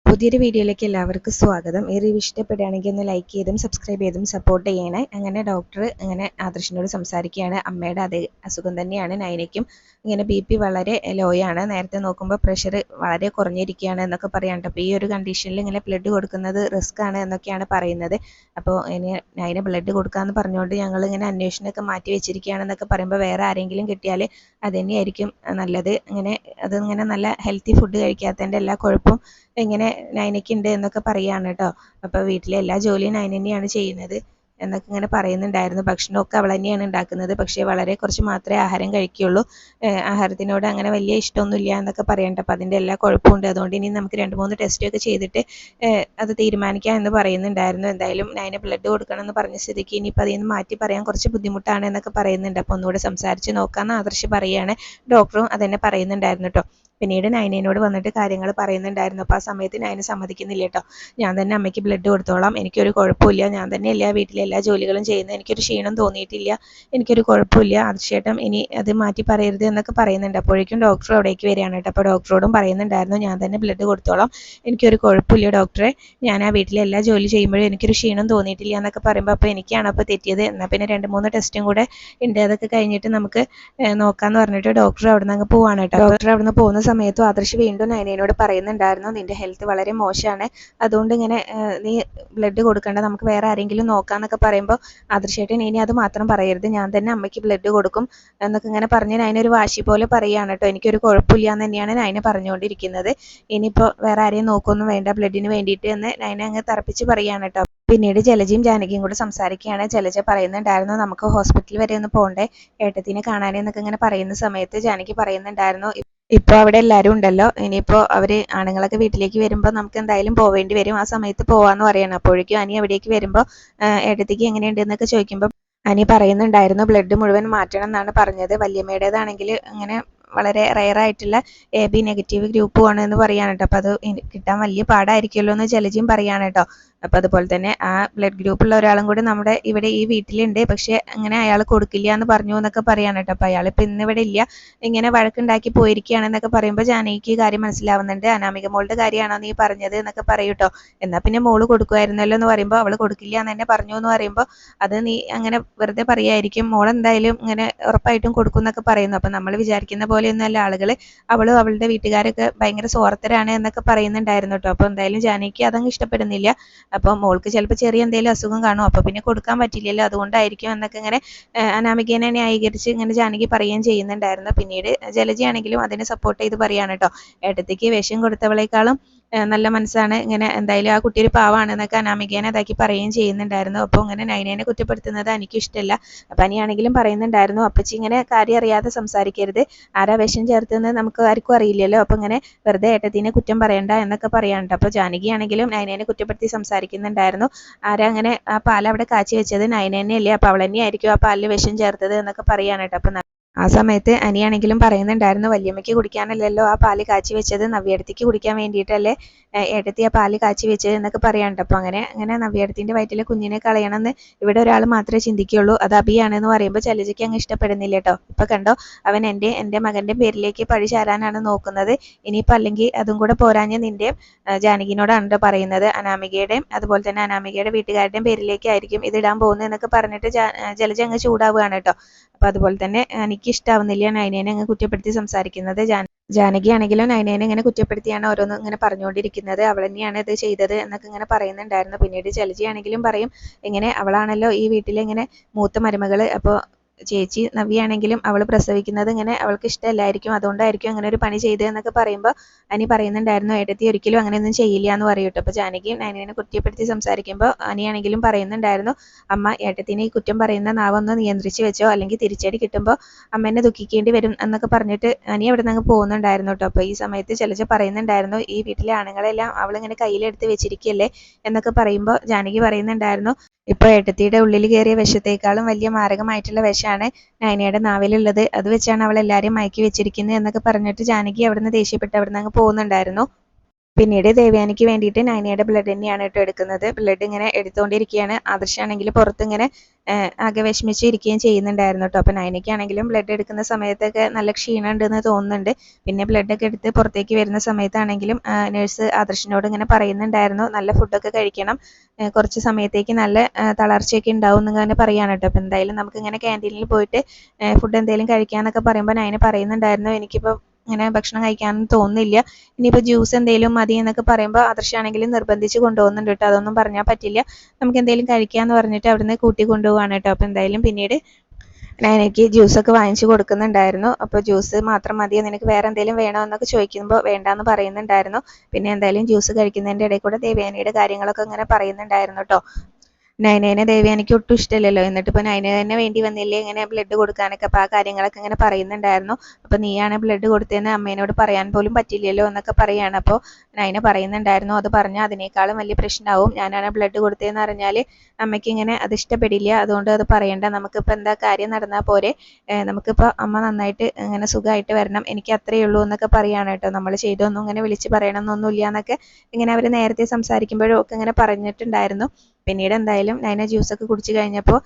പുതിയൊരു വീഡിയോയിലേക്ക് എല്ലാവർക്കും സ്വാഗതം. ഈ റിവ്യൂ ഇഷ്ടപ്പെടുകയാണെങ്കിൽ ഒന്ന് ലൈക്ക് ചെയ്തും സബ്സ്ക്രൈബ് ചെയ്തും സപ്പോർട്ട് ചെയ്യണേ. അങ്ങനെ ഡോക്ടർ അങ്ങനെ ആദർശിനോട് സംസാരിക്കുകയാണ്. അമ്മയുടെ അതേ അസുഖം തന്നെയാണ് നയനയ്ക്കും. ഇങ്ങനെ BP വളരെ ലോ ആണ്. നേരത്തെ നോക്കുമ്പോൾ പ്രഷർ വളരെ കുറഞ്ഞിരിക്കുകയാണ് എന്നൊക്കെ പറയാനുണ്ട്. അപ്പോൾ ഈ ഒരു കണ്ടീഷനിൽ ഇങ്ങനെ ബ്ലഡ് കൊടുക്കുന്നത് റിസ്ക് ആണ് എന്നൊക്കെയാണ് പറയുന്നത്. അപ്പോൾ ഇനി നയന ബ്ലഡ് കൊടുക്കാമെന്ന് പറഞ്ഞുകൊണ്ട് ഞങ്ങൾ ഇങ്ങനെ അന്വേഷണമൊക്കെ മാറ്റി വെച്ചിരിക്കുകയാണെന്നൊക്കെ പറയുമ്പോൾ വേറെ ആരെങ്കിലും കിട്ടിയാൽ അത് തന്നെയായിരിക്കും നല്ലത്. അതിങ്ങനെ നല്ല ഹെൽത്തി ഫുഡ് കഴിക്കാത്തതിൻ്റെ എല്ലാ കുഴപ്പവും ഇങ്ങനെ നയനയ്ക്കുണ്ട് എന്നൊക്കെ പറയുകയാണ് കേട്ടോ. അപ്പോൾ വീട്ടിലെ എല്ലാ ജോലിയും നയന തന്നെയാണ് ചെയ്യുന്നത് എന്നൊക്കെ ഇങ്ങനെ പറയുന്നുണ്ടായിരുന്നു. ഭക്ഷണമൊക്കെ അവൾ തന്നെയാണ് ഉണ്ടാക്കുന്നത്. പക്ഷേ വളരെ കുറച്ച് മാത്രമേ ആഹാരം കഴിക്കുകയുള്ളൂ. ആഹാരത്തിനോട് അങ്ങനെ വലിയ ഇഷ്ടമൊന്നുമില്ല എന്നൊക്കെ പറയണ്ട. അപ്പോൾ അതിൻ്റെ എല്ലാ കുഴപ്പമുണ്ട്. അതുകൊണ്ട് ഇനി നമുക്ക് 2-3 ടെസ്റ്റൊക്കെ ചെയ്തിട്ട് അത് തീരുമാനിക്കാം എന്ന് പറയുന്നുണ്ടായിരുന്നു. എന്തായാലും നയന ബ്ലഡ് കൊടുക്കണം എന്ന് പറഞ്ഞ സ്ഥിതിക്ക് ഇനിയിപ്പോൾ അതിൽ നിന്ന് മാറ്റി പറയാൻ കുറച്ച് ബുദ്ധിമുട്ടാണ് എന്നൊക്കെ പറയുന്നുണ്ട്. അപ്പോൾ ഒന്നുകൂടെ സംസാരിച്ച് നോക്കാമെന്ന് ആദർശ് പറയുകയാണ്. ഡോക്ടറും അതന്നെ പറയുന്നുണ്ടായിരുന്നു കേട്ടോ. പിന്നീട് നയനയോട് വന്നിട്ട് കാര്യങ്ങൾ പറയുന്നുണ്ടായിരുന്നു. അപ്പോൾ ആ സമയത്ത് നയന സമ്മതിക്കുന്നില്ല കേട്ടോ. ഞാൻ തന്നെ അമ്മയ്ക്ക് ബ്ലഡ് കൊടുത്തോളാം, എനിക്കൊരു കുഴപ്പമില്ല, ഞാൻ തന്നെയല്ല വീട്ടിലെ എല്ലാ ജോലികളും ചെയ്യുന്നത്, എനിക്കൊരു ക്ഷീണം തോന്നിയിട്ടില്ല, എനിക്കൊരു കുഴപ്പമില്ല, ആദർശേട്ടൻ ഇനി അത് മാറ്റി പറയരുത് എന്നൊക്കെ പറയുന്നുണ്ട്. അപ്പോഴേക്കും ഡോക്ടർ അവിടേക്ക് വരികയാണ് കേട്ടോ. അപ്പോൾ ഡോക്ടറോടും പറയുന്നുണ്ടായിരുന്നു ഞാൻ തന്നെ ബ്ലഡ് കൊടുത്തോളാം, എനിക്കൊരു കുഴപ്പമില്ല ഡോക്ടറെ, ഞാൻ ആ വീട്ടിലെ എല്ലാ ജോലി ചെയ്യുമ്പോഴും എനിക്കൊരു ക്ഷീണം തോന്നിയിട്ടില്ല എന്നൊക്കെ പറയുമ്പോൾ അപ്പോൾ എനിക്കാണ് അപ്പോൾ തെറ്റിയത്, എന്നാൽ പിന്നെ 2-3 ടെസ്റ്റും കൂടെ ഉണ്ട്, അതൊക്കെ കഴിഞ്ഞിട്ട് നമുക്ക് നോക്കാമെന്ന് പറഞ്ഞിട്ട് ഡോക്ടർ അവിടെ നിന്ന് അങ്ങ് പോവാണ് കേട്ടോ. ഡോക്ടർ അവിടെ നിന്ന് പോകുന്ന സമയത്തും ആദർശ് വീണ്ടും നയനയോട് പറയുന്നുണ്ടായിരുന്നു നിന്റെ ഹെൽത്ത് വളരെ മോശമാണ്, അതുകൊണ്ട് ഇങ്ങനെ നീ ബ്ലഡ് കൊടുക്കണ്ട, നമുക്ക് വേറെ ആരെങ്കിലും നോക്കാന്നൊക്കെ പറയുമ്പോൾ ആദർശേട്ടൻ ഇനി അത് മാത്രം പറയരുത്, ഞാൻ തന്നെ അമ്മയ്ക്ക് ബ്ലഡ് കൊടുക്കും എന്നൊക്കെ ഇങ്ങനെ പറഞ്ഞ് നയന ഒരു വാശി പോലെ പറയുകയാണ് കേട്ടോ. എനിക്കൊരു കുഴപ്പമില്ല എന്ന് തന്നെയാണ് നയന പറഞ്ഞുകൊണ്ടിരിക്കുന്നത്. ഇനിയിപ്പോൾ വേറെ ആരെയും നോക്കൊന്നും വേണ്ട ബ്ലഡിന് വേണ്ടിയിട്ട് എന്ന് നയന അങ്ങ് തറപ്പിച്ച് പറയുകയാണ് കേട്ടോ. പിന്നീട് ജലജയും ജാനകിയും കൂടെ സംസാരിക്കുകയാണ്. ജലജ പറയുന്നുണ്ടായിരുന്നു നമുക്ക് ഹോസ്പിറ്റലിൽ വരെ ഒന്ന് പോകണ്ടേ ഏട്ടത്തിനെ കാണാനെന്നൊക്കെ ഇങ്ങനെ പറയുന്ന സമയത്ത് ജാനകി പറയുന്നുണ്ടായിരുന്നു ഇപ്പോൾ അവിടെ എല്ലാവരും ഉണ്ടല്ലോ, ഇനിയിപ്പോൾ അവർ ആണുങ്ങളൊക്കെ വീട്ടിലേക്ക് വരുമ്പോൾ നമുക്ക് എന്തായാലും പോവേണ്ടി വരും, ആ സമയത്ത് പോവാന്ന് പറയണം. അപ്പോഴേക്കും അനി അവിടേക്ക് വരുമ്പോൾ ഏട്ടത്തിക്ക് എങ്ങനെയുണ്ട് എന്നൊക്കെ ചോദിക്കുമ്പോൾ അനി പറയുന്നുണ്ടായിരുന്നു ബ്ലഡ് മുഴുവൻ മാറ്റണം എന്നാണ് പറഞ്ഞത്, വല്യമ്മയുടേതാണെങ്കിൽ അങ്ങനെ വളരെ റെയറായിട്ടുള്ള AB നെഗറ്റീവ് ഗ്രൂപ്പുമാണ് എന്ന് പറയാണ് കേട്ടോ. അപ്പോൾ അത് കിട്ടാൻ വലിയ പാടായിരിക്കുമല്ലോ എന്ന് ജലജയും പറയാണ് കേട്ടോ. അപ്പോൾ അതുപോലെ തന്നെ ആ ബ്ലഡ് ഗ്രൂപ്പുള്ള ഒരാളും കൂടി നമ്മുടെ ഇവിടെ ഈ വീട്ടിലുണ്ട്, പക്ഷേ അങ്ങനെ അയാൾ കൊടുക്കില്ല എന്ന് പറഞ്ഞു എന്നൊക്കെ പറയാണ് കേട്ടോ. അപ്പോൾ അയാൾ ഇപ്പോൾ ഇന്നിവിടെ ഇല്ല, ഇങ്ങനെ വഴക്കുണ്ടാക്കി പോയിരിക്കുകയാണെന്നൊക്കെ പറയുമ്പോൾ ജാനകിക്ക് കാര്യം മനസ്സിലാവുന്നുണ്ട്. അനാമിക മോളുടെ കാര്യമാണോ നീ പറഞ്ഞത് എന്നൊക്കെ പറയൂ കേട്ടോ. എന്നാൽ പിന്നെ മോള് കൊടുക്കുമായിരുന്നല്ലോ എന്ന് പറയുമ്പോൾ അവൾ കൊടുക്കില്ല എന്ന് തന്നെ പറഞ്ഞു എന്ന് പറയുമ്പോൾ അത് നീ അങ്ങനെ വെറുതെ പറയായിരിക്കും, മോൾ എന്തായാലും ഇങ്ങനെ ഉറപ്പായിട്ടും കൊടുക്കും എന്നൊക്കെ പറയുന്നു. അപ്പം നമ്മൾ വിചാരിക്കുന്ന പോലെയൊന്നുമല്ല ആളുകൾ, അവളും അവളുടെ വീട്ടുകാരൊക്കെ ഭയങ്കര സ്വാർത്ഥരാണ് എന്നൊക്കെ പറയുന്നുണ്ടായിരുന്നു കേട്ടോ. അപ്പോൾ എന്തായാലും ജാനകിക്ക് അതങ്ങ് ഇഷ്ടപ്പെടുന്നില്ല. അപ്പോൾ മോൾക്ക് ചിലപ്പോൾ ചെറിയ എന്തെങ്കിലും അസുഖം കാണും, അപ്പോൾ പിന്നെ കൊടുക്കാൻ പറ്റില്ലല്ലോ, അതുകൊണ്ടായിരിക്കും എന്നൊക്കെ ഇങ്ങനെ അനാമികേനെ ന്യായീകരിച്ച് ഇങ്ങനെ ജാനകി പറയുകയും ചെയ്യുന്നുണ്ടായിരുന്നു. പിന്നീട് ജലജയാണെങ്കിലും അതിനെ സപ്പോർട്ട് ചെയ്ത് പറയാണ് കേട്ടോ. ഏട്ടത്തിക്ക് വിഷം കൊടുത്തവളേക്കാളും നല്ല മനസ്സാണ്, ഇങ്ങനെ എന്തായാലും ആ കുട്ടി ഒരു പാവാണ് എന്നൊക്കെ അനാമികേനെ അതാക്കി പറയുകയും ചെയ്യുന്നുണ്ടായിരുന്നു. അപ്പോൾ ഇങ്ങനെ നയനേനെ കുറ്റപ്പെടുത്തുന്നത് എനിക്കും ഇഷ്ടമല്ല. അപ്പം അനിയാണെങ്കിലും പറയുന്നുണ്ടായിരുന്നു അപ്പച്ചി ഇങ്ങനെ കാര്യം അറിയാതെ സംസാരിക്കരുത്, ആരാ വിഷം ചേർത്തുന്നത് നമുക്ക് ആർക്കും അറിയില്ലല്ലോ, അപ്പോൾ ഇങ്ങനെ വെറുതെ ഏട്ടത്തിനെ കുറ്റം പറയണ്ട എന്നൊക്കെ പറയാനുണ്ട്. അപ്പോൾ ജാനകിയാണെങ്കിലും നയനേനെ കുറ്റപ്പെടുത്തി സംസാരിക്കുന്നുണ്ടായിരുന്നു. ആരാ അങ്ങനെ ആ പാൽ അവിടെ കാച്ചി വെച്ചത് നയനേനെയല്ലേ, അപ്പോൾ അവൾ തന്നെയായിരിക്കും ആ പാലിൽ വിഷം ചേർത്തത് എന്നൊക്കെ പറയാനായിട്ട്. അപ്പം ആ സമയത്ത് അനിയാണെങ്കിലും പറയുന്നുണ്ടായിരുന്നു വല്യമ്മയ്ക്ക് കുടിക്കാനല്ലല്ലോ ആ പാല് കാച്ചി വെച്ചത്, നവ്യേടത്തിക്ക് കുടിക്കാൻ വേണ്ടിയിട്ടല്ലേ ഏട്ടത്തി ആ പാല് കാച്ചി വെച്ചത് എന്നൊക്കെ പറയാനുണ്ട്. അപ്പോൾ അങ്ങനെ നവ്യേടത്തിൻ്റെ വയറ്റിലെ കുഞ്ഞിനെ കളയണമെന്ന് ഇവിടെ ഒരാൾ മാത്രമേ ചിന്തിക്കുകയുള്ളൂ, അത് അഭിയാണെന്ന് പറയുമ്പോൾ ചലജയ്ക്ക് അങ്ങ് ഇഷ്ടപ്പെടുന്നില്ല കേട്ടോ. ഇപ്പോൾ കണ്ടോ, അവൻ എൻ്റെ മകൻ്റെ പേരിലേക്ക് പഴി ചാരാനാണ് നോക്കുന്നത്, ഇനിയിപ്പോൾ അല്ലെങ്കിൽ അതും കൂടെ പോരാഞ്ഞ് നിൻ്റെയും ജാനകിനോടാണ് കേട്ടോ പറയുന്നത്, അനാമികയുടെയും അതുപോലെ തന്നെ അനാമികയുടെ വീട്ടുകാരുടെയും പേരിലേക്കായിരിക്കും ഇതിടാൻ പോകുന്നത് എന്നൊക്കെ പറഞ്ഞിട്ട് ജലജ അങ്ങ് ചൂടാവുകയാണ് കേട്ടോ. അപ്പോൾ അതുപോലെ തന്നെ എനിക്ക് ഇഷ്ടാവുന്നില്ല നയനേനെ അങ്ങ് കുറ്റപ്പെടുത്തി സംസാരിക്കുന്നത്. ജാനകി ആണെങ്കിലും നയനേനെ ഇങ്ങനെ കുറ്റപ്പെടുത്തിയാണ് ഓരോന്നും ഇങ്ങനെ പറഞ്ഞുകൊണ്ടിരിക്കുന്നത്, അവൾ തന്നെയാണ് ഇത് ചെയ്തത് എന്നൊക്കെ ഇങ്ങനെ പറയുന്നുണ്ടായിരുന്നു. പിന്നീട് ജലജയാണെങ്കിലും പറയും ഇങ്ങനെ അവളാണല്ലോ ഈ വീട്ടിലെ ഇങ്ങനെ മൂത്ത മരുമകൾ, അപ്പോൾ ചേച്ചി നവ്യാണെങ്കിലും അവൾ പ്രസവിക്കുന്നത് ഇങ്ങനെ അവൾക്ക് ഇഷ്ടമല്ലായിരിക്കും, അതുകൊണ്ടായിരിക്കും അങ്ങനെ ഒരു പണി ചെയ്തത് എന്നൊക്കെ പറയുമ്പോൾ അനി പറയുന്നുണ്ടായിരുന്നു ഏട്ടത്തി ഒരിക്കലും അങ്ങനെയൊന്നും ചെയ്യില്ല എന്ന് പറയും കേട്ടോ. അപ്പോൾ ജാനകി നയനേനെ കുറ്റപ്പെടുത്തി സംസാരിക്കുമ്പോൾ അനിയാണെങ്കിലും പറയുന്നുണ്ടായിരുന്നു അമ്മ ഏട്ടത്തിനെ ഈ കുറ്റം പറയുന്ന നാവൊന്ന് നിയന്ത്രിച്ച് വെച്ചോ, അല്ലെങ്കിൽ തിരിച്ചടി കിട്ടുമ്പോൾ അമ്മേനെ ദുഃഖിക്കേണ്ടി വരും എന്നൊക്കെ പറഞ്ഞിട്ട് അനി അവിടെ നിന്ന് പോകുന്നുണ്ടായിരുന്നു കേട്ടോ. അപ്പോൾ ഈ സമയത്ത് ചിലച്ച് പറയുന്നുണ്ടായിരുന്നു ഈ വീട്ടിലെ ആണുങ്ങളെല്ലാം അവളിങ്ങനെ കയ്യിലെടുത്ത് വെച്ചിരിക്കുകയല്ലേ എന്നൊക്കെ പറയുമ്പോൾ ജാനകി പറയുന്നുണ്ടായിരുന്നു ഇപ്പോൾ ഏട്ടത്തിയുടെ ഉള്ളിൽ കയറിയ വിഷത്തേക്കാളും വലിയ മാരകമായിട്ടുള്ള വിഷമാണ് നയനയുടെ നാവിലുള്ളത്, അത് വെച്ചാണ് അവൾ എല്ലാവരെയും മയക്കി വെച്ചിരിക്കുന്നത് എന്നൊക്കെ പറഞ്ഞിട്ട് ജാനകി അവിടുന്ന് ദേഷ്യപ്പെട്ട് അവിടുന്ന് അങ്ങ് പോകുന്നുണ്ടായിരുന്നു. പിന്നീട് ദേവയാനിക്ക് വേണ്ടിയിട്ട് നൈനയുടെ ബ്ലഡ് തന്നെയാണ് കേട്ടോ എടുക്കുന്നത്. ബ്ലഡ് ഇങ്ങനെ എടുത്തുകൊണ്ടിരിക്കുകയാണ്. ആദർശാണെങ്കിൽ പുറത്ത് ഇങ്ങനെ ആകെ വിഷമിച്ച് ഇരിക്കുകയും ചെയ്യുന്നുണ്ടായിരുന്നു കേട്ടോ. അപ്പോൾ നൈനയ്ക്കാണെങ്കിലും ബ്ലഡ് എടുക്കുന്ന സമയത്തൊക്കെ നല്ല ക്ഷീണം ഉണ്ടെന്ന് തോന്നുന്നുണ്ട്. പിന്നെ ബ്ലഡൊക്കെ എടുത്ത് പുറത്തേക്ക് വരുന്ന സമയത്താണെങ്കിലും നഴ്സ് ആദർശിനോട് ഇങ്ങനെ പറയുന്നുണ്ടായിരുന്നു, നല്ല ഫുഡൊക്കെ കഴിക്കണം, കുറച്ച് സമയത്തേക്ക് നല്ല തളർച്ചയൊക്കെ ഉണ്ടാവും എന്നിങ്ങനെ പറയുകയാണ് കേട്ടോ. അപ്പോൾ എന്തായാലും നമുക്ക് ഇങ്ങനെ ക്യാൻറ്റീനിൽ പോയിട്ട് ഫുഡ് എന്തെങ്കിലും കഴിക്കാമെന്നൊക്കെ പറയുമ്പോൾ നൈന പറയുന്നുണ്ടായിരുന്നു, എനിക്കിപ്പോൾ ഇങ്ങനെ ഭക്ഷണം കഴിക്കാനൊന്നും തോന്നുന്നില്ല, ഇനിയിപ്പോൾ ജ്യൂസ് എന്തെങ്കിലും മതി എന്നൊക്കെ പറയുമ്പോൾ ആദർശാണെങ്കിലും നിർബന്ധിച്ച് കൊണ്ടുപോകുന്നുണ്ട് കേട്ടോ. അതൊന്നും പറഞ്ഞാൽ പറ്റില്ല, നമുക്ക് എന്തെങ്കിലും കഴിക്കാമെന്ന് പറഞ്ഞിട്ട് അവിടുന്ന് കൂട്ടി കൊണ്ടുപോവാണ് കേട്ടോ. അപ്പോൾ എന്തായാലും പിന്നീട് നൈനയ്ക്ക് ജ്യൂസൊക്കെ വാങ്ങിച്ചു കൊടുക്കുന്നുണ്ടായിരുന്നു. അപ്പോൾ ജ്യൂസ് മാത്രം മതിയോ, നിനക്ക് വേറെ എന്തെങ്കിലും വേണോ എന്നൊക്കെ ചോദിക്കുമ്പോൾ വേണ്ടാന്ന് പറയുന്നുണ്ടായിരുന്നു. പിന്നെ എന്തായാലും ജ്യൂസ് കഴിക്കുന്നതിൻ്റെ ഇടയിൽ കൂടെ ദേവയാനിയുടെ കാര്യങ്ങളൊക്കെ ഇങ്ങനെ പറയുന്നുണ്ടായിരുന്നു കേട്ടോ. നൈനേനെ ദേവയാനിക്ക് ഒട്ടും ഇഷ്ടമല്ലല്ലോ, എന്നിട്ട് ഇപ്പോൾ നൈന തന്നെ വേണ്ടി വന്നില്ലേ ഇങ്ങനെ ബ്ലഡ് കൊടുക്കാനൊക്കെ. അപ്പോൾ ആ കാര്യങ്ങളൊക്കെ ഇങ്ങനെ പറയുന്നുണ്ടായിരുന്നു. അപ്പോൾ നീയാണ് ബ്ലഡ് കൊടുത്തതെന്ന് അമ്മേനോട് പറയാൻ പോലും പറ്റില്ലല്ലോ എന്നൊക്കെ പറയുകയാണ്. അപ്പോൾ നൈന പറയുന്നുണ്ടായിരുന്നു, അത് പറഞ്ഞാൽ അതിനേക്കാളും വലിയ പ്രശ്നമാവും, ഞാനാണ് ബ്ലഡ് കൊടുത്തതെന്ന് അറിഞ്ഞാൽ അമ്മയ്ക്ക് ഇങ്ങനെ അത് ഇഷ്ടപ്പെടില്ല, അതുകൊണ്ട് അത് പറയണ്ട, നമുക്കിപ്പോൾ എന്താ കാര്യം നടന്നാൽ പോരെ, നമുക്കിപ്പോൾ അമ്മ നന്നായിട്ട് ഇങ്ങനെ സുഖമായിട്ട് വരണം, എനിക്ക് അത്രയേ ഉള്ളൂ എന്നൊക്കെ പറയുകയാണ് കേട്ടോ. നമ്മൾ ചെയ്തൊന്നും ഇങ്ങനെ വിളിച്ച് പറയണമെന്നൊന്നുമില്ല എന്നൊക്കെ ഇങ്ങനെ അവർ നേരത്തെ സംസാരിക്കുമ്പോഴും ഒക്കെ ഇങ്ങനെ പറഞ്ഞിട്ടുണ്ടായിരുന്നു. പിന്നീട് എന്തായാലും നൈന ജ്യൂസൊക്കെ കുടിച്ച് കഴിഞ്ഞപ്പോൾ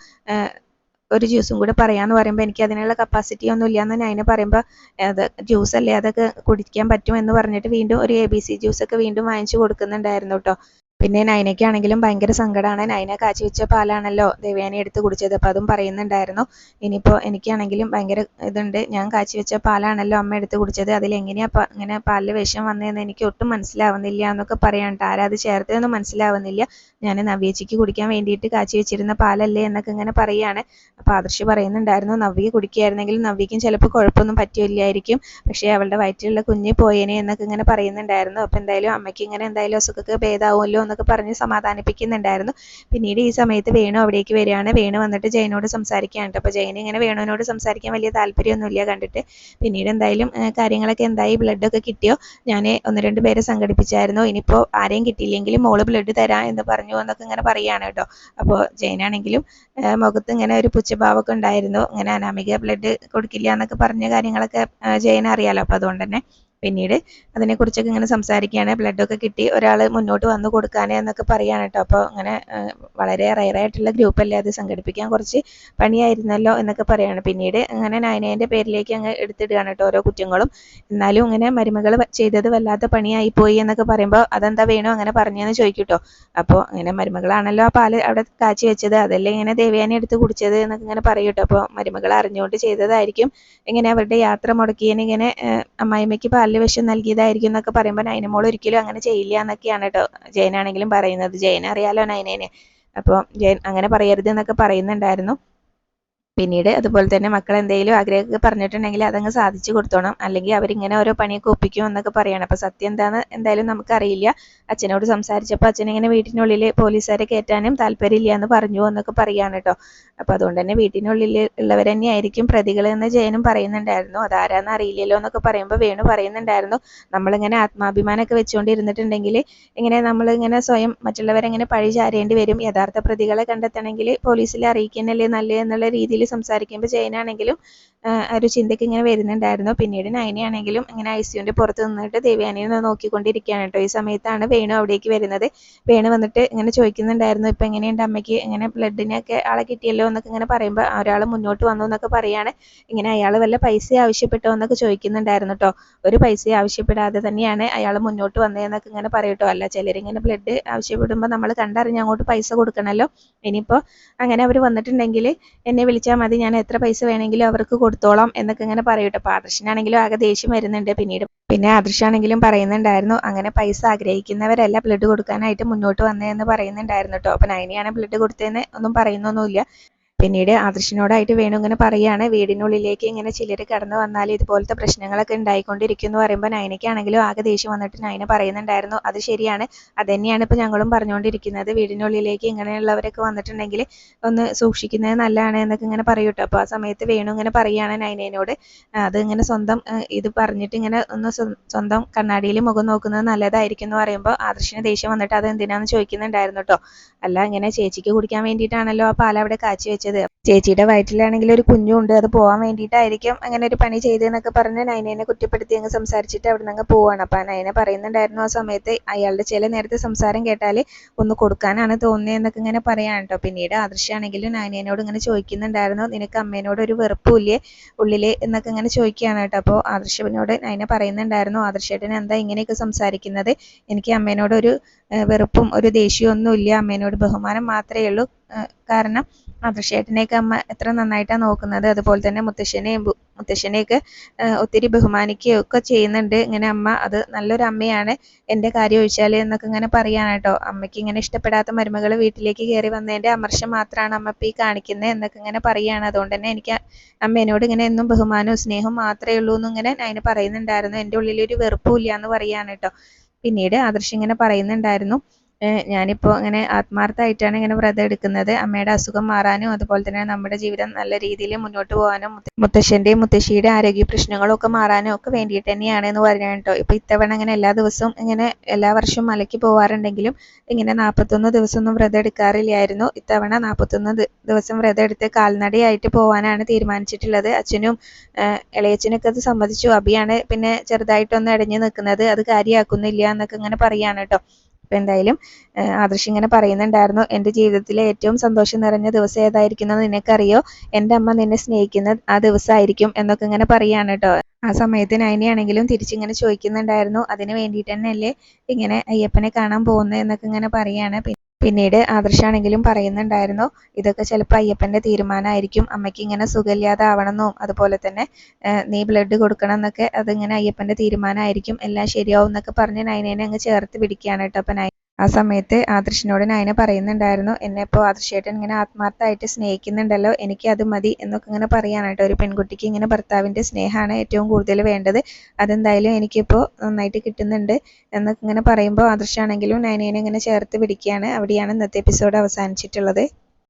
ഒരു ജ്യൂസും കൂടെ പറയാമെന്ന് പറയുമ്പോൾ എനിക്ക് അതിനുള്ള കപ്പാസിറ്റി ഒന്നും ഇല്ലയെന്ന് നൈന പറയുമ്പോൾ, അത് ജ്യൂസല്ലേ അതൊക്കെ കുടിക്കാൻ പറ്റും എന്ന് പറഞ്ഞിട്ട് വീണ്ടും ഒരു ABC ജ്യൂസൊക്കെ വീണ്ടും വാങ്ങിച്ചു കൊടുക്കുന്നുണ്ടായിരുന്നു കേട്ടോ. പിന്നെ നൈനയ്ക്കാണെങ്കിലും ഭയങ്കര സങ്കടമാണ്, നൈന കാച്ചി വെച്ച പാലാണല്ലോ ദേവയാനി എടുത്ത് കുടിച്ചത്. അപ്പോൾ അതും പറയുന്നുണ്ടായിരുന്നു, ഇനിയിപ്പോൾ എനിക്കാണെങ്കിലും ഭയങ്കര ഇതുണ്ട്, ഞാൻ കാച്ചി വെച്ച പാലാണല്ലോ അമ്മ എടുത്ത് കുടിച്ചത്, അതിലെങ്ങനെയാണ് ഇങ്ങനെ പാലിൽ വിഷം വന്നതെന്ന് എനിക്ക് ഒട്ടും മനസ്സിലാവുന്നില്ല എന്നൊക്കെ പറയാനുണ്ട്. ആരാ അത് ചേർത്തതൊന്നും മനസ്സിലാവുന്നില്ല, ഞാൻ നവ്യേച്ചിക്ക് കുടിക്കാൻ വേണ്ടിയിട്ട് കാച്ചി വെച്ചിരുന്ന പാലല്ലേ എന്നൊക്കെ ഇങ്ങനെ പറയുകയാണ്. അപ്പോൾ ആദർശ് പറയുന്നുണ്ടായിരുന്നു, നവ്യ കുടിക്കുകയായിരുന്നെങ്കിൽ നവ്യയ്ക്കും ചിലപ്പോൾ കുഴപ്പമൊന്നും പറ്റില്ലായിരിക്കും, പക്ഷേ അവളുടെ വയറ്റിലുള്ള കുഞ്ഞ് പോയേനെ എന്നൊക്കെ ഇങ്ങനെ പറയുന്നുണ്ടായിരുന്നു. അപ്പോൾ എന്തായാലും അമ്മയ്ക്ക് ഇങ്ങനെ എന്തായാലും അസുഖമൊക്കെ ഭേദമാവുമല്ലോ എന്നൊക്കെ പറഞ്ഞ് സമാധാനിപ്പിക്കുന്നുണ്ടായിരുന്നു. പിന്നീട് ഈ സമയത്ത് വേണു അവിടേക്ക് വരികയാണ്. വേണു വന്നിട്ട് ജയനോട് സംസാരിക്കുകയാണ്. അപ്പോൾ ജയന് ഇങ്ങനെ വേണുവിനോട് സംസാരിക്കാൻ വലിയ താല്പര്യമൊന്നുമില്ല കണ്ടിട്ട്. പിന്നീട് എന്തായാലും കാര്യങ്ങളൊക്കെ എന്തായി, ബ്ലഡൊക്കെ കിട്ടിയോ, ഞാൻ 1-2 പേരെ സംഘടിപ്പിച്ചായിരുന്നു, ഇനിയിപ്പോൾ ആരെയും കിട്ടിയില്ലെങ്കിലും മോള് ബ്ലഡ് തരാം എന്ന് പറഞ്ഞു എന്നൊക്കെ ഇങ്ങനെ പറയുകയാണ് കേട്ടോ. അപ്പോൾ ജയനാണെങ്കിലും മുഖത്ത് ഇങ്ങനെ ഒരു പുച്ഛഭാവമൊക്കെ ഉണ്ടായിരുന്നു, ഇങ്ങനെ അനാമിക ബ്ലഡ് കൊടുക്കില്ല എന്നൊക്കെ പറഞ്ഞ കാര്യങ്ങളൊക്കെ ജയന് അറിയാലോ. അപ്പോൾ അതുകൊണ്ട് തന്നെ പിന്നീട് അതിനെക്കുറിച്ചൊക്കെ ഇങ്ങനെ സംസാരിക്കുകയാണ്. ബ്ലഡൊക്കെ കിട്ടി, ഒരാൾ മുന്നോട്ട് വന്ന് കൊടുക്കാനേ എന്നൊക്കെ പറയുകയാണ് കേട്ടോ. അപ്പോൾ അങ്ങനെ വളരെ റയറായിട്ടുള്ള ഗ്രൂപ്പല്ലേ, അത് സംഘടിപ്പിക്കാൻ കുറച്ച് പണിയായിരുന്നല്ലോ എന്നൊക്കെ പറയുകയാണ്. പിന്നീട് അങ്ങനെ നൈനേൻ്റെ പേരിലേക്ക് അങ്ങ് എടുത്തിടുകയാണ് കേട്ടോ ഓരോ കുറ്റങ്ങളും. എന്നാലും ഇങ്ങനെ മരുമകൾ ചെയ്തത് വല്ലാത്ത പണിയായിപ്പോയി എന്നൊക്കെ പറയുമ്പോൾ അതെന്താ വേണോ അങ്ങനെ പറഞ്ഞതെന്ന് ചോദിക്കും കേട്ടോ. അപ്പോൾ അങ്ങനെ മരുമകളാണല്ലോ ആ പാല് അവിടെ കാച്ചി വെച്ചത്, അതല്ലേ ഇങ്ങനെ ദേവയാനി എടുത്ത് കുടിച്ചത് എന്നൊക്കെ ഇങ്ങനെ പറയും കേട്ടോ. അപ്പോൾ മരുമകൾ അറിഞ്ഞുകൊണ്ട് ചെയ്തതായിരിക്കും, ഇങ്ങനെ അവരുടെ യാത്ര മുടക്കിയതിന് ഇങ്ങനെ അമ്മായിമ്മയ്ക്ക് പാലിൽ വിഷം നൽകിയതായിരിക്കും എന്നൊക്കെ പറയുമ്പോൾ നൈനമോൾ ഒരിക്കലും അങ്ങനെ ചെയ്യില്ല എന്നൊക്കെയാണ് കേട്ടോ ജയനാണെങ്കിലും പറയുന്നത്. ജയൻ അറിയാലോ നൈനേനെ, അപ്പോൾ ജയൻ അങ്ങനെ പറയരുത് എന്നൊക്കെ പറയുന്നുണ്ടായിരുന്നു. പിന്നീട് അതുപോലെ തന്നെ മക്കൾ എന്തെങ്കിലും ആഗ്രഹമൊക്കെ പറഞ്ഞിട്ടുണ്ടെങ്കിൽ അതങ്ങ് സാധിച്ചു കൊടുത്തോണം, അല്ലെങ്കിൽ അവരിങ്ങനെ ഓരോ പണിയൊക്കെ ഒപ്പിക്കും എന്നൊക്കെ പറയണം. അപ്പോൾ സത്യം എന്താണെന്ന് എന്തായാലും നമുക്കറിയില്ല. അച്ഛനോട് സംസാരിച്ചപ്പോൾ അച്ഛൻ ഇങ്ങനെ വീട്ടിനുള്ളിൽ പോലീസുകാരെ കയറ്റാനും താല്പര്യമില്ല എന്ന് പറഞ്ഞു എന്നൊക്കെ പറയുകയാണ് കേട്ടോ. അപ്പോൾ അതുകൊണ്ട് തന്നെ വീട്ടിനുള്ളിൽ ഉള്ളവർ തന്നെയായിരിക്കും പ്രതികൾ എന്ന് ജയനും പറയുന്നുണ്ടായിരുന്നു. അതാരാന്ന് അറിയില്ലല്ലോ എന്നൊക്കെ പറയുമ്പോൾ വേണു പറയുന്നുണ്ടായിരുന്നു, നമ്മളിങ്ങനെ ആത്മാഭിമാനമൊക്കെ വെച്ചുകൊണ്ടിരുന്നിട്ടുണ്ടെങ്കിൽ ഇങ്ങനെ നമ്മളിങ്ങനെ സ്വയം മറ്റുള്ളവരെങ്ങനെ പഴി ചാരേണ്ടി വരും, യഥാർത്ഥ പ്രതികളെ കണ്ടെത്തണമെങ്കിൽ പോലീസിൽ അറിയിക്കുന്നല്ലേ നല്ലത് എന്നുള്ള രീതിയിൽ സംസാരിക്കുമ്പോൾ ജയനാണെങ്കിലും ഒരു ചിന്തയ്ക്ക് ഇങ്ങനെ വരുന്നുണ്ടായിരുന്നു. പിന്നീട് നൈനയാണെങ്കിലും ഇങ്ങനെ ICUവിൻ്റെ പുറത്ത് നിന്നിട്ട് ദേവയാനിയെ നോക്കിക്കൊണ്ടിരിക്കുകയാണ് കേട്ടോ. ഈ സമയത്താണ് വേണു അവിടേക്ക് വരുന്നത്. വേണു വന്നിട്ട് ഇങ്ങനെ ചോദിക്കുന്നുണ്ടായിരുന്നു, ഇപ്പം എങ്ങനെയുണ്ട് അമ്മയ്ക്ക്, ഇങ്ങനെ ബ്ലഡിനൊക്കെ ആളെ കിട്ടിയല്ലോ എന്നൊക്കെ ഇങ്ങനെ പറയുമ്പോൾ ഒരാൾ മുന്നോട്ട് വന്നു എന്നൊക്കെ പറയുകയാണ്. ഇങ്ങനെ അയാൾ വല്ല പൈസ ആവശ്യപ്പെട്ടോ എന്നൊക്കെ ചോദിക്കുന്നുണ്ടായിരുന്നു കേട്ടോ. ഒരു പൈസ ആവശ്യപ്പെടാതെ തന്നെയാണ് അയാൾ മുന്നോട്ട് വന്നതെന്നൊക്കെ ഇങ്ങനെ പറയട്ടോ. അല്ല, ചിലരിങ്ങനെ ബ്ലഡ് ആവശ്യപ്പെടുമ്പോൾ നമ്മൾ കണ്ടറിഞ്ഞ് അങ്ങോട്ട് പൈസ കൊടുക്കണമല്ലോ, ഇനിയിപ്പോൾ അങ്ങനെ അവർ വന്നിട്ടുണ്ടെങ്കിൽ എന്നെ വിളിച്ചാൽ മതി, ഞാൻ എത്ര പൈസ വേണമെങ്കിലും അവർക്ക് കൊടുത്തോളാം എന്നൊക്കെ ഇങ്ങനെ പറയൂട്ടോ. അപ്പോൾ ആദർശനാണെങ്കിലും ആകെ ദേഷ്യം വരുന്നുണ്ട്. പിന്നെ ആദർശാണെങ്കിലും പറയുന്നുണ്ടായിരുന്നു, അങ്ങനെ പൈസ ആഗ്രഹിക്കുന്നവരല്ല ബ്ലഡ് കൊടുക്കാനായിട്ട് മുന്നോട്ട് വന്നതെന്ന് പറയുന്നുണ്ടായിരുന്നു കേട്ടോ. അപ്പോൾ നൈനയാണ് ബ്ലഡ് കൊടുത്തതെന്ന് ഒന്നും പറയുന്നൊന്നുമില്ല. പിന്നീട് ആദർശിനോടായിട്ട് വേണു ഇങ്ങനെ പറയുകയാണ്, വീടിനുള്ളിലേക്ക് ഇങ്ങനെ ചിലർ കടന്നു വന്നാൽ ഇതുപോലത്തെ പ്രശ്നങ്ങളൊക്കെ ഉണ്ടായിക്കൊണ്ടിരിക്കും എന്ന് പറയുമ്പോൾ നൈനയ്ക്കാണെങ്കിലും ആകെ ദേഷ്യം വന്നിട്ട് നൈന പറയുന്നുണ്ടായിരുന്നു, അത് ശരിയാണ്, അത് തന്നെയാണ് ഇപ്പോൾ ഞങ്ങളും പറഞ്ഞുകൊണ്ടിരിക്കുന്നത്, വീടിനുള്ളിലേക്ക് ഇങ്ങനെയുള്ളവരൊക്കെ വന്നിട്ടുണ്ടെങ്കിൽ ഒന്ന് സൂക്ഷിക്കുന്നത് നല്ലതാണ് എന്നൊക്കെ ഇങ്ങനെ പറയൂട്ടോ. അപ്പോൾ ആ സമയത്ത് വേണു ഇങ്ങനെ പറയുകയാണ് നൈനയോട്, അത് ഇങ്ങനെ സ്വന്തം ഇത് പറഞ്ഞിട്ട് ഇങ്ങനെ ഒന്ന് സ്വന്തം കണ്ണാടിയിൽ മുഖം നോക്കുന്നത് നല്ലതായിരിക്കും എന്ന് പറയുമ്പോൾ ആദർശിന് ദേഷ്യം വന്നിട്ട് അത് എന്തിനാന്ന് ചോദിക്കുന്നുണ്ടായിരുന്നു കേട്ടോ. അല്ല, ഇങ്ങനെ ചേച്ചിക്ക് കുടിക്കാൻ വേണ്ടിയിട്ടാണല്ലോ ആ പാൽ അവിടെ കാച്ചി വെച്ചത്, ചേച്ചിയുടെ വയറ്റിലാണെങ്കിൽ ഒരു കുഞ്ഞുണ്ട്, അത് പോകാൻ വേണ്ടിയിട്ടായിരിക്കും അങ്ങനെ ഒരു പണി ചെയ്തതെന്നൊക്കെ പറഞ്ഞ് നയനേനെ കുറ്റപ്പെടുത്തി അങ്ങ് സംസാരിച്ചിട്ട് അവിടെ നിന്ന് അങ്ങ് പോവാണ്. അപ്പം നയന പറയുന്നുണ്ടായിരുന്നു ആ സമയത്ത് അയാളുടെ ചില നേരത്തെ സംസാരം കേട്ടാൽ ഒന്ന് കൊടുക്കാനാണ് തോന്നുന്നതെന്നൊക്കെ ഇങ്ങനെ പറയാൻ കേട്ടോ. പിന്നീട് ആദർശാണെങ്കിലും നയനേനോട് ഇങ്ങനെ ചോദിക്കുന്നുണ്ടായിരുന്നു, നിനക്ക് അമ്മേനോട് ഒരു വെറുപ്പില്ലേ ഉള്ളിൽ എന്നൊക്കെ ഇങ്ങനെ ചോദിക്കുകയാണ് കേട്ടോ. അപ്പോൾ ആദർശനോട് നയന പറയുന്നുണ്ടായിരുന്നു, ആദർശേട്ടൻ എന്താ ഇങ്ങനെയൊക്കെ സംസാരിക്കുന്നത്, എനിക്ക് അമ്മേനോട് ഒരു വെറുപ്പും ഒരു ദേഷ്യവും ഒന്നുമില്ല, അമ്മേനോട് ബഹുമാനം മാത്രമേ ഉള്ളൂ. കാരണം ആദർശേട്ടനെയൊക്കെ അമ്മ എത്ര നന്നായിട്ടാണ് നോക്കുന്നത്, അതുപോലെ തന്നെ മുത്തശ്ശനെയൊക്കെ ഒത്തിരി ബഹുമാനിക്കുകയും ഒക്കെ ചെയ്യുന്നുണ്ട് ഇങ്ങനെ അമ്മ, അത് നല്ലൊരു അമ്മയാണ് എൻ്റെ കാര്യം ഒഴിച്ചാൽ എന്നൊക്കെ ഇങ്ങനെ പറയാണ് കേട്ടോ. അമ്മയ്ക്ക് ഇങ്ങനെ ഇഷ്ടപ്പെടാത്ത മരുമകൾ വീട്ടിലേക്ക് കയറി വന്നതിൻ്റെ അമർഷം മാത്രമാണ് അമ്മ ഇപ്പോൾ ഈ കാണിക്കുന്നത് എന്നൊക്കെ ഇങ്ങനെ പറയുകയാണ്. അതുകൊണ്ട് തന്നെ എനിക്ക് അമ്മേനോട് ഇങ്ങനെ എന്നും ബഹുമാനവും സ്നേഹവും മാത്രമേ ഉള്ളൂ എന്നിങ്ങനെ അതിന് പറയുന്നുണ്ടായിരുന്നു, എൻ്റെ ഉള്ളിലൊരു വെറുപ്പും ഇല്ല എന്ന് പറയാണ് കേട്ടോ. പിന്നീട് ആദർശ് ഇങ്ങനെ പറയുന്നുണ്ടായിരുന്നു, ഞാനിപ്പോൾ അങ്ങനെ ആത്മാർത്ഥമായിട്ടാണ് ഇങ്ങനെ വ്രതം എടുക്കുന്നത്, അമ്മയുടെ അസുഖം മാറാനും അതുപോലെ തന്നെ നമ്മുടെ ജീവിതം നല്ല രീതിയിൽ മുന്നോട്ട് പോകാനും മുത്തശ്ശൻ്റെയും മുത്തശ്ശിയുടെ ആരോഗ്യ പ്രശ്നങ്ങളും ഒക്കെ മാറാനും ഒക്കെ വേണ്ടിയിട്ട് തന്നെയാണ് എന്ന് പറഞ്ഞു കേട്ടോ. ഇപ്പോൾ ഇത്തവണ ഇങ്ങനെ എല്ലാ ദിവസവും ഇങ്ങനെ എല്ലാ വർഷവും മലയ്ക്ക് പോകാറുണ്ടെങ്കിലും ഇങ്ങനെ 41 ദിവസമൊന്നും വ്രതം എടുക്കാറില്ലായിരുന്നു. ഇത്തവണ 41 ദിവസം വ്രതം എടുത്ത് കാൽനടയായിട്ട് പോകാനാണ് തീരുമാനിച്ചിട്ടുള്ളത്. അച്ഛനും ഇളയച്ചനൊക്കെ അത് സമ്മതിച്ചു. അബിയാണ് പിന്നെ ചെറുതായിട്ടൊന്ന് ഇടഞ്ഞു നിൽക്കുന്നത്, അത് കാര്യമാക്കുന്നില്ല എന്നൊക്കെ ഇങ്ങനെ പറയാണ് കേട്ടോ. അപ്പം എന്തായാലും ആദർശ് ഇങ്ങനെ പറയുന്നുണ്ടായിരുന്നു, എൻ്റെ ജീവിതത്തിലെ ഏറ്റവും സന്തോഷം നിറഞ്ഞ ദിവസം ഏതായിരിക്കുന്നത് നിനക്കറിയോ, എൻ്റെ അമ്മ നിന്നെ സ്നേഹിക്കുന്ന ആ ദിവസമായിരിക്കും എന്നൊക്കെ ഇങ്ങനെ പറയാണ് കേട്ടോ. ആ സമയത്ത് നയനയാണെങ്കിലും തിരിച്ചിങ്ങനെ ചോദിക്കുന്നുണ്ടായിരുന്നു, അതിന് വേണ്ടിയിട്ട് തന്നെയല്ലേ ഇങ്ങനെ അയ്യപ്പനെ കാണാൻ പോകുന്നത് എന്നൊക്കെ ഇങ്ങനെ പറയാണ്. പിന്നീട് ആദർശാണെങ്കിലും പറയുന്നുണ്ടായിരുന്നു, ഇതൊക്കെ ചിലപ്പോൾ അയ്യപ്പൻ്റെ തീരുമാനമായിരിക്കും, അമ്മയ്ക്ക് ഇങ്ങനെ സുഖമില്ലാതെ ആവണമെന്നും അതുപോലെ തന്നെ നീ ബ്ലഡ് കൊടുക്കണം എന്നൊക്കെ അതിങ്ങനെ അയ്യപ്പൻ്റെ തീരുമാനമായിരിക്കും, എല്ലാം ശരിയാവും എന്നൊക്കെ പറഞ്ഞ് നയനേനെ അങ്ങ് ചേർത്ത് പിടിക്കുകയാണ് കേട്ടോ. അപ്പം ആ സമയത്ത് ആദർശിനോട് നയന പറയുന്നുണ്ടായിരുന്നു, എന്നെ ഇപ്പോൾ ആദർശേട്ടൻ ഇങ്ങനെ ആത്മാർത്ഥമായിട്ട് സ്നേഹിക്കുന്നുണ്ടല്ലോ, എനിക്ക് അത് മതി എന്നൊക്കെ ഇങ്ങനെ പറയാണ് കേട്ടോ. ഒരു പെൺകുട്ടിക്ക് ഇങ്ങനെ ഭർത്താവിൻ്റെ സ്നേഹമാണ് ഏറ്റവും കൂടുതൽ വേണ്ടത്, അതെന്തായാലും എനിക്കിപ്പോൾ നന്നായിട്ട് കിട്ടുന്നുണ്ട് എന്നൊക്കെ ഇങ്ങനെ പറയുമ്പോൾ ആദർശാണെങ്കിലും നയനേനെ ഇങ്ങനെ ചേർത്ത് പിടിക്കുകയാണ്. അവിടെയാണ് ഇന്നത്തെ എപ്പിസോഡ് അവസാനിച്ചിട്ടുള്ളത്.